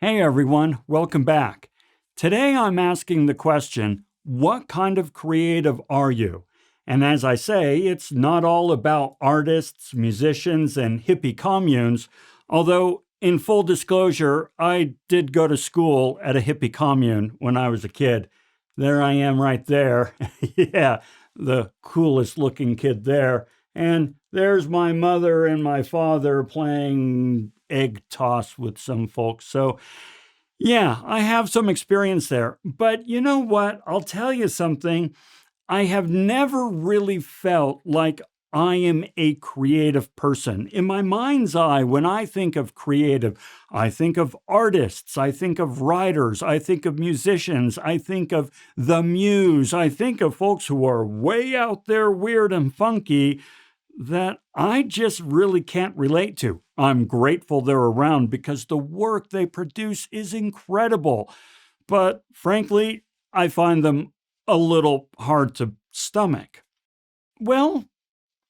Hey everyone, welcome back. Today I'm asking the question, what kind of creative are you? And as I say, it's not all about artists, musicians, and hippie communes, although in full disclosure, I did go to school at a hippie commune when I was a kid. There I am right there. Yeah, the coolest looking kid there. And there's my mother and my father playing egg toss with some folks. So yeah, I have some experience there. But you know what? I'll tell you something. I have never really felt like I am a creative person. In my mind's eye, when I think of creative, I think of artists, I think of writers, I think of musicians, I think of the muse, I think of folks who are way out there, weird and funky, that I just really can't relate to. I'm grateful they're around because the work they produce is incredible. But frankly, I find them a little hard to stomach. Well,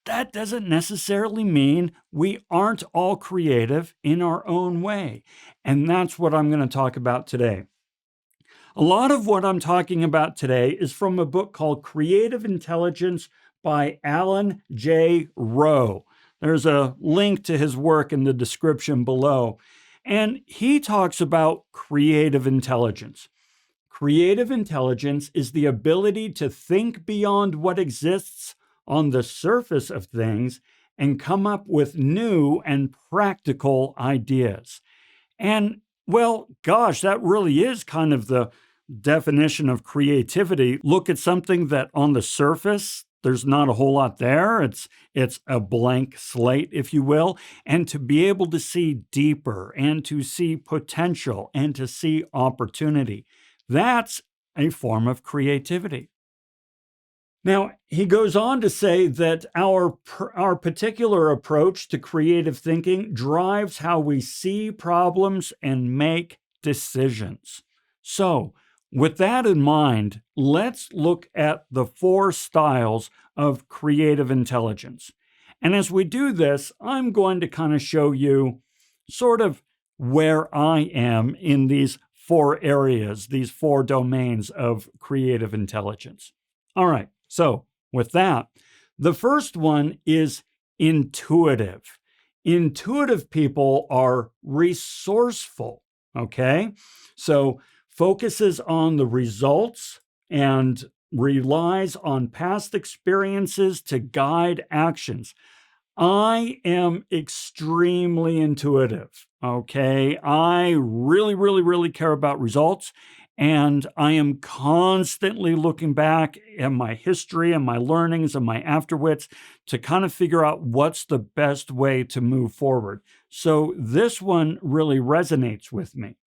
that doesn't necessarily mean we aren't all creative in our own way. And that's what I'm going to talk about today. A lot of what I'm talking about today is from a book called Creative Intelligence by Alan J. Rowe. There's a link to his work in the description below. And he talks about creative intelligence. Creative intelligence is the ability to think beyond what exists on the surface of things and come up with new and practical ideas. And, well, gosh, that really is kind of the definition of creativity. Look at something that on the surface, there's not a whole lot there. It's a blank slate, if you will. And to be able to see deeper and to see potential and to see opportunity. That's a form of creativity. Now, he goes on to say that our particular approach to creative thinking drives how we see problems and make decisions. So, with that in mind, let's look at the 4 styles of creative intelligence. And as we do this, I'm going to kind of show you sort of where I am in these 4 areas, these 4 domains of creative intelligence. All right, so with that, the first one is intuitive. Intuitive people are resourceful, okay? So focuses on the results and relies on past experiences to guide actions. I am extremely intuitive, okay? I really care about results, and I am constantly looking back at my history and my learnings and my afterwits to kind of figure out what's the best way to move forward. So this one really resonates with me.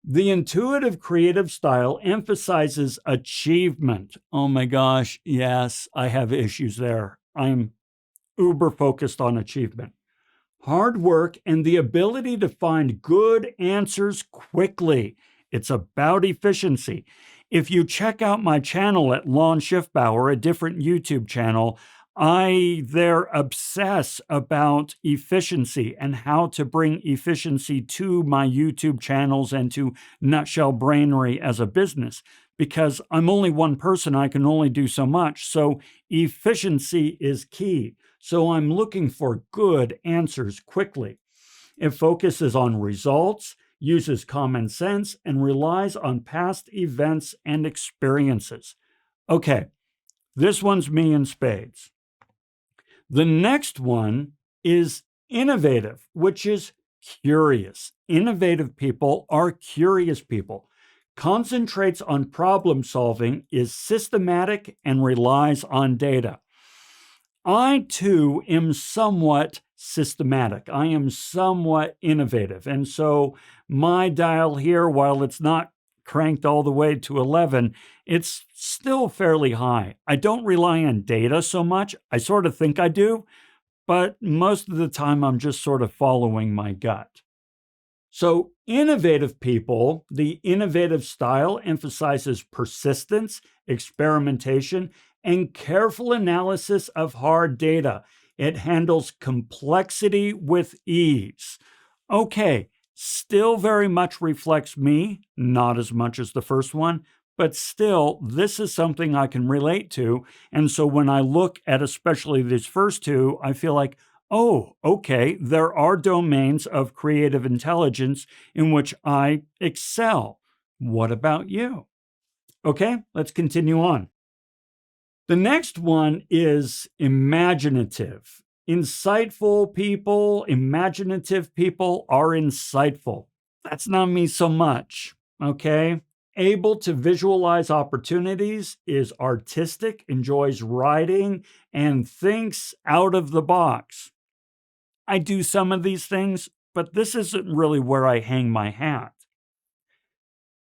The intuitive creative style emphasizes achievement. Oh my gosh, yes, I have issues there. I'm uber focused on achievement. Hard work and the ability to find good answers quickly. It's about efficiency. If you check out my channel at Lon Schiffbauer, a different YouTube channel, I there obsess about efficiency and how to bring efficiency to my YouTube channels and to Nutshell Brainery as a business. Because I'm only one person, I can only do so much. So efficiency is key. So I'm looking for good answers quickly. It focuses on results, uses common sense, and relies on past events and experiences. Okay, this one's me in spades. The next one is innovative, which is curious. Innovative people are curious people. Concentrates on problem solving, is systematic, and relies on data. I, too, am somewhat systematic. I am somewhat innovative. And so my dial here, while it's not cranked all the way to 11, it's still fairly high. I don't rely on data so much. I sort of think I do, but most of the time I'm just sort of following my gut. So innovative people, the innovative style emphasizes persistence, experimentation, and careful analysis of hard data. It handles complexity with ease. Okay, still very much reflects me, not as much as the first one, but still, this is something I can relate to. And so when I look at especially these first two, I feel like, oh, okay, there are domains of creative intelligence in which I excel. What about you? Okay, let's continue on. The next one is imaginative. Insightful people, imaginative people are insightful. That's not me so much, okay? Able to visualize opportunities, is artistic, enjoys writing, and thinks out of the box. I do some of these things, but this isn't really where I hang my hat.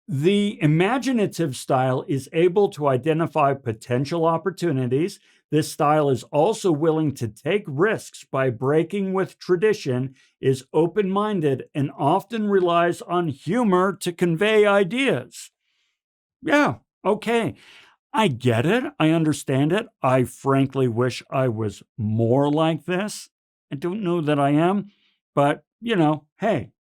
The imaginative style is able to identify potential opportunities. This style is also willing to take risks by breaking with tradition, is open-minded, and often relies on humor to convey ideas. Yeah, okay. I get it. I understand it. I frankly wish I was more like this. I don't know that I am, but hey,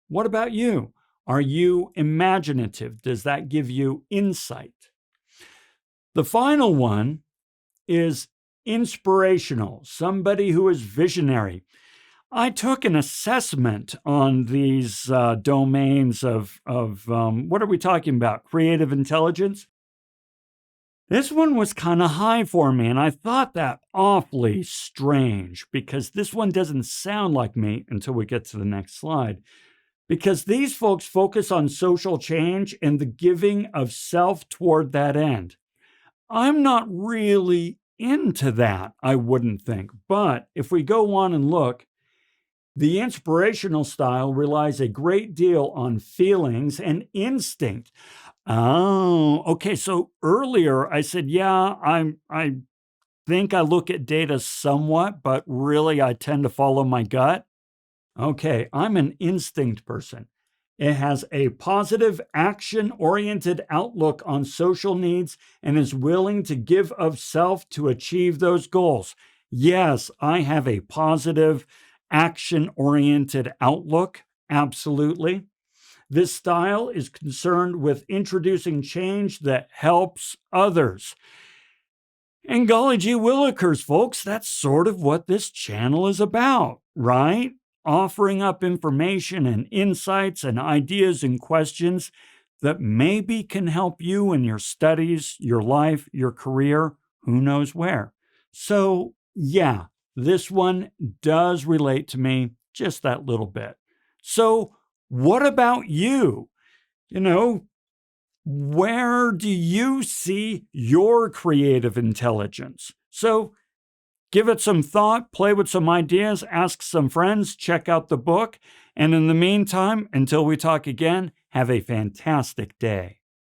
what about you? Are you imaginative? Does that give you insight? The final one is inspirational, somebody who is visionary. I took an assessment on these domains of what are we talking about? Creative intelligence. This one was kind of high for me, and I thought that awfully strange because this one doesn't sound like me until we get to the next slide. Because these folks focus on social change and the giving of self toward that end. I'm not really into that, I wouldn't think. But if we go on and look, the inspirational style relies a great deal on feelings and instinct. Oh, okay. So earlier I said, yeah, I think I look at data somewhat, but really I tend to follow my gut. Okay, I'm an instinct person. It has a positive, action-oriented outlook on social needs and is willing to give of self to achieve those goals. Yes, I have a positive, action-oriented outlook. Absolutely. This style is concerned with introducing change that helps others. And golly gee willikers, folks, that's sort of what this channel is about, right? Offering up information and insights and ideas and questions that maybe can help you in your studies, your life, your career, who knows where. So, yeah, this one does relate to me just that little bit. So, what about you? Where do you see your creative intelligence? So, give it some thought, play with some ideas, ask some friends, check out the book. And in the meantime, until we talk again, have a fantastic day.